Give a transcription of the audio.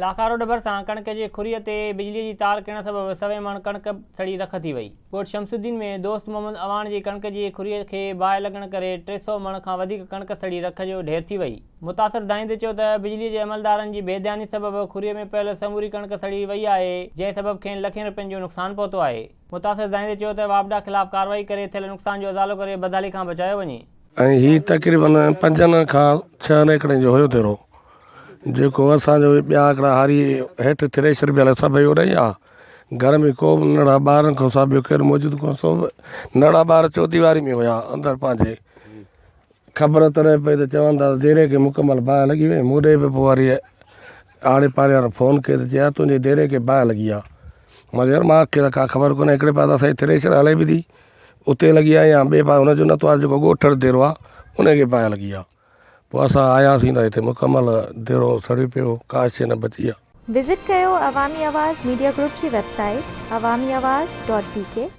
लाखा road भरिसां कणक जे खुरीअ ते बिजलीअ जी तार किरण सबबि सवे मण कणक सड़ी रख थी वई। कोट शमसुद्दीन में दोस्त मोहम्मद अवान जी कणक जी खुरीअ खे बाहि लॻण करे 300 मण खां वधीक कणक सड़ी रख जो ढेर थी वई। मुतासिर दाईंदे चयो त बिजलीअ जे अमलदारनि जी बेध्यानी सबबि खुरीअ में पियल समूरी कणक सड़ी वई आहे, जंहिं सबबि खेनि लखें रुपयनि जो नुक़सानु पहुतो आहे। मुतासिर दाईंदे चयो त वापडा ख़िलाफ़ कार्रवाई करे थियल नुक़सान जो अज़ालो करे बदहाली खां बचायो वञे। ऐं हीउ तक़रीबन 5 खां 6 एकड़े जो हुयो तेरो, जेको असांजो ॿिया हिकिड़ा हारी हेठि थ्रेशर बि हले सभु उड़ाई आहे। घर में को बि नंढा ॿारनि खां सभु ॿियो केरु मौजूदु कोन, सभु नंढा ॿार चौथी वारी में हुया अंदरि। पंहिंजे ख़बर त रहे पई त चवनि था देरे खे मुकमल बाहि लॻी वई। मूंॾे बि पोइ वरी आड़े पाड़े वारो फ़ोन कयो त चया तुंहिंजे देरे खे बाहि लॻी आहे। मां यार मूंखे त का ख़बर कोन्हे, हिकिड़े पासे असांजी थ्रेशर हले बि थी उते लॻी आहे, या ॿिए पासे हुनजो नथो आहे जेको ॻोठड़ देरो आहे उनखे बाहि लॻी आहे। पोइ असां आयासीं त हिते मुकमल देरो सड़ी पियो, का शइ न बची आहे। विज़िट कयो अवामी आवाज़ मीडिया ग्रुप जी वेबसाइट awamiawaz.pk।